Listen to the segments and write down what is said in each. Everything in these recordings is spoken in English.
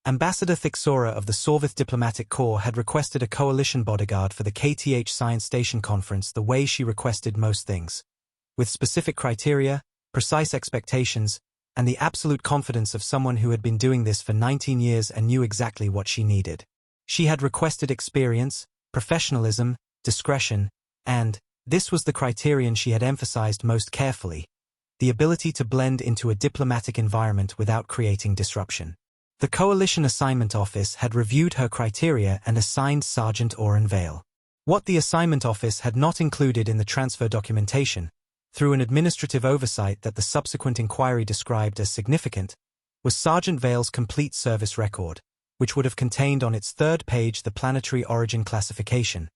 Ambassador Thixora of the Sorvith Diplomatic Corps had requested a coalition bodyguard for the KTH Science Station conference the way she requested most things, with specific criteria, precise expectations, and the absolute confidence of someone who had been doing this for 19 years and knew exactly what she needed. She had requested experience, professionalism, discretion, and, this was the criterion she had emphasized most carefully, the ability to blend into a diplomatic environment without creating disruption. The Coalition Assignment Office had reviewed her criteria and assigned Sergeant Oren Vale. What the Assignment Office had not included in the transfer documentation, through an administrative oversight that the subsequent inquiry described as significant, was Sergeant Vale's complete service record, which would have contained on its third page the planetary origin classification.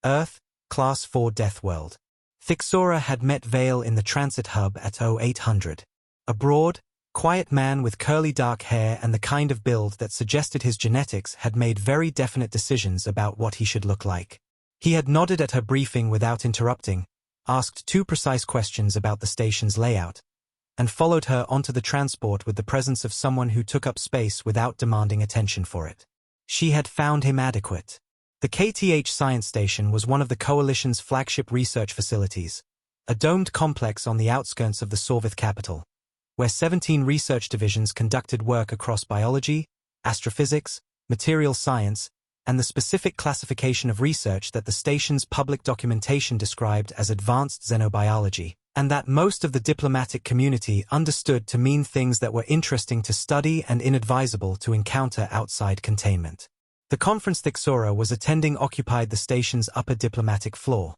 Earth, Class 4 Deathworld. Thixora had met Vale in the transit hub at 0800. A broad, quiet man with curly dark hair and the kind of build that suggested his genetics had made very definite decisions about what he should look like. He had nodded at her briefing without interrupting, asked 2 precise questions about the station's layout, and followed her onto the transport with the presence of someone who took up space without demanding attention for it. She had found him adequate. The KTH Science Station was one of the Coalition's flagship research facilities, a domed complex on the outskirts of the Sorvith capital, where 17 research divisions conducted work across biology, astrophysics, material science, and the specific classification of research that the station's public documentation described as advanced xenobiology, and that most of the diplomatic community understood to mean things that were interesting to study and inadvisable to encounter outside containment. The conference Thixora was attending occupied the station's upper diplomatic floor.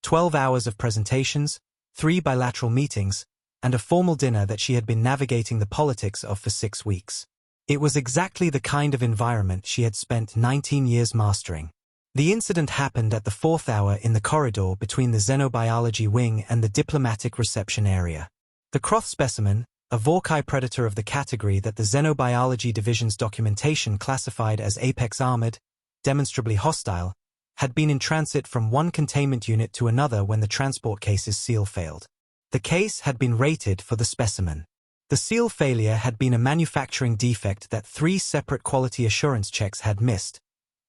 12 hours of presentations, 3 bilateral meetings, and a formal dinner that she had been navigating the politics of for 6 weeks. It was exactly the kind of environment she had spent 19 years mastering. The incident happened at the 4th hour in the corridor between the Xenobiology wing and the diplomatic reception area. The Croth specimen, a Vorkai predator of the category that the Xenobiology division's documentation classified as apex armored, demonstrably hostile, had been in transit from one containment unit to another when the transport case's seal failed. The case had been rated for the specimen. The seal failure had been a manufacturing defect that 3 separate quality assurance checks had missed,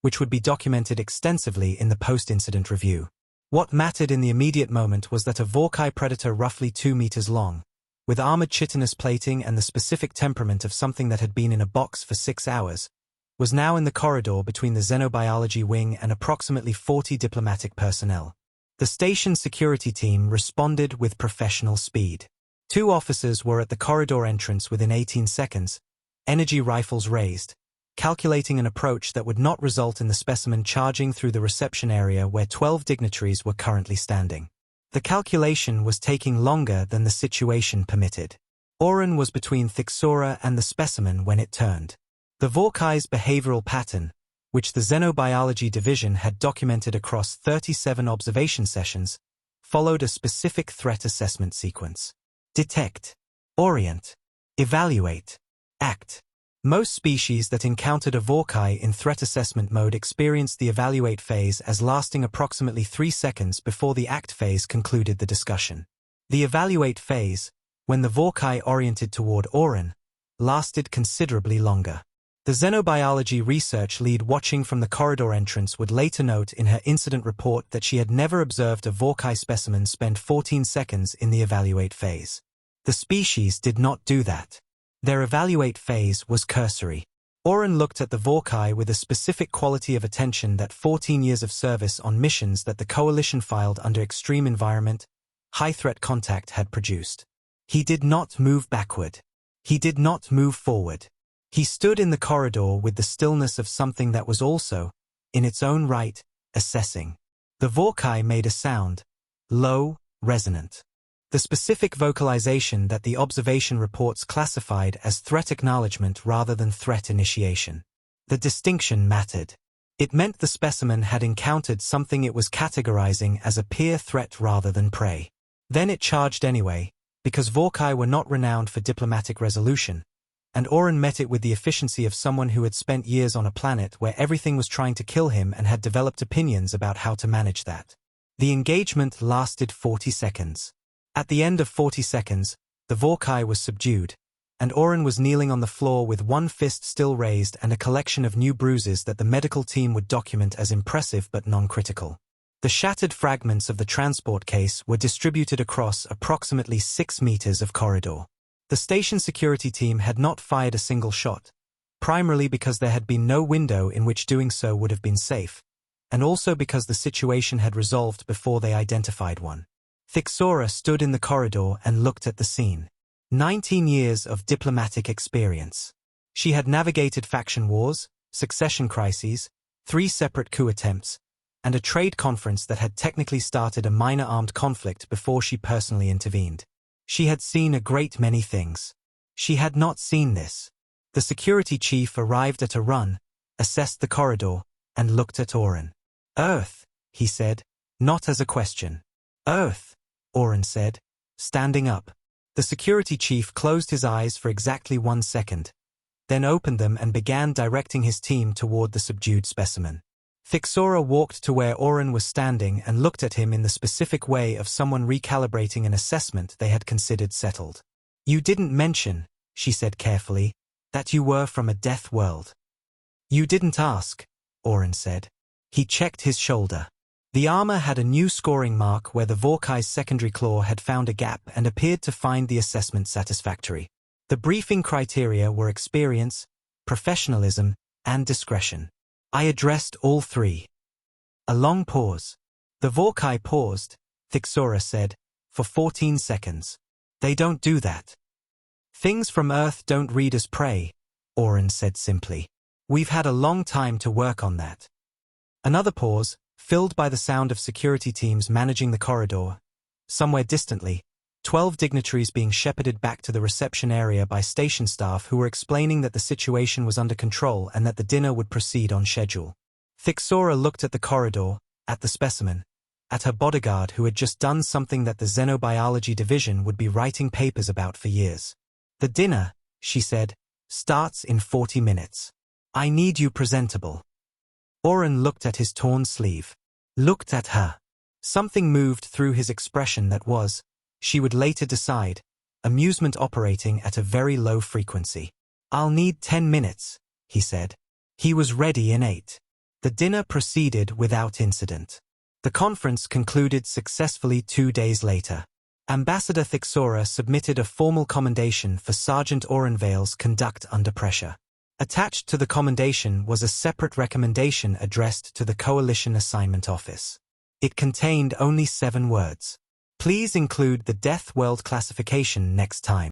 which would be documented extensively in the post-incident review. What mattered in the immediate moment was that a Vorkai predator roughly 2 meters long, with armored chitinous plating and the specific temperament of something that had been in a box for 6 hours, was now in the corridor between the Xenobiology wing and approximately 40 diplomatic personnel. The station's security team responded with professional speed. 2 officers were at the corridor entrance within 18 seconds, energy rifles raised, calculating an approach that would not result in the specimen charging through the reception area where 12 dignitaries were currently standing. The calculation was taking longer than the situation permitted. Oren was between Thixora and the specimen when it turned. The Vorkai's behavioral pattern, which the Xenobiology division had documented across 37 observation sessions, followed a specific threat assessment sequence. Detect, orient, evaluate, act. Most species that encountered a Vorkai in threat assessment mode experienced the evaluate phase as lasting approximately 3 seconds before the act phase concluded the discussion. The evaluate phase, when the Vorkai oriented toward Oren, lasted considerably longer. The Xenobiology research lead watching from the corridor entrance would later note in her incident report that she had never observed a Vorkai specimen spend 14 seconds in the evaluate phase. The species did not do that. Their evaluate phase was cursory. Oren looked at the Vorkai with a specific quality of attention that 14 years of service on missions that the Coalition filed under extreme environment, high-threat contact had produced. He did not move backward. He did not move forward. He stood in the corridor with the stillness of something that was also, in its own right, assessing. The Vorkai made a sound, low, resonant. The specific vocalization that the observation reports classified as threat acknowledgement rather than threat initiation. The distinction mattered. It meant the specimen had encountered something it was categorizing as a peer threat rather than prey. Then it charged anyway, because Vorkai were not renowned for diplomatic resolution, and Oren met it with the efficiency of someone who had spent years on a planet where everything was trying to kill him and had developed opinions about how to manage that. The engagement lasted 40 seconds. At the end of 40 seconds, the Vorkai was subdued, and Oren was kneeling on the floor with one fist still raised and a collection of new bruises that the medical team would document as impressive but non-critical. The shattered fragments of the transport case were distributed across approximately 6 meters of corridor. The station security team had not fired a single shot, primarily because there had been no window in which doing so would have been safe, and also because the situation had resolved before they identified one. Thixora stood in the corridor and looked at the scene. 19 years of diplomatic experience. She had navigated faction wars, succession crises, 3 separate coup attempts, and a trade conference that had technically started a minor armed conflict before she personally intervened. She had seen a great many things. She had not seen this. The security chief arrived at a run, assessed the corridor, and looked at Oren. "Earth," he said, not as a question. "Earth," Oren said, standing up. The security chief closed his eyes for exactly 1 second, then opened them and began directing his team toward the subdued specimen. Thixora walked to where Oren was standing and looked at him in the specific way of someone recalibrating an assessment they had considered settled. "You didn't mention," she said carefully, "that you were from a death world." "You didn't ask," Oren said. He checked his shoulder. The armor had a new scoring mark where the Vorkai's secondary claw had found a gap and appeared to find the assessment satisfactory. The briefing criteria were experience, professionalism, and discretion. I addressed all 3. A long pause. The Vorkai paused, Thixora said, for 14 seconds. "They don't do that. Things from Earth don't read as prey," Oren said simply. "We've had a long time to work on that." Another pause, filled by the sound of security teams managing the corridor. Somewhere distantly, 12 dignitaries being shepherded back to the reception area by station staff who were explaining that the situation was under control and that the dinner would proceed on schedule. Thixora looked at the corridor, at the specimen, at her bodyguard who had just done something that the Xenobiology division would be writing papers about for years. "The dinner," she said, "starts in 40 minutes. I need you presentable." Oren looked at his torn sleeve. Looked at her. Something moved through his expression that was, she would later decide, amusement operating at a very low frequency. "I'll need 10 minutes, he said. He was ready in 8. The dinner proceeded without incident. The conference concluded successfully 2 days later. Ambassador Thixora submitted a formal commendation for Sergeant Orenvale's conduct under pressure. Attached to the commendation was a separate recommendation addressed to the Coalition Assignment Office. It contained only 7 words. "Please include the Deathworld classification next time."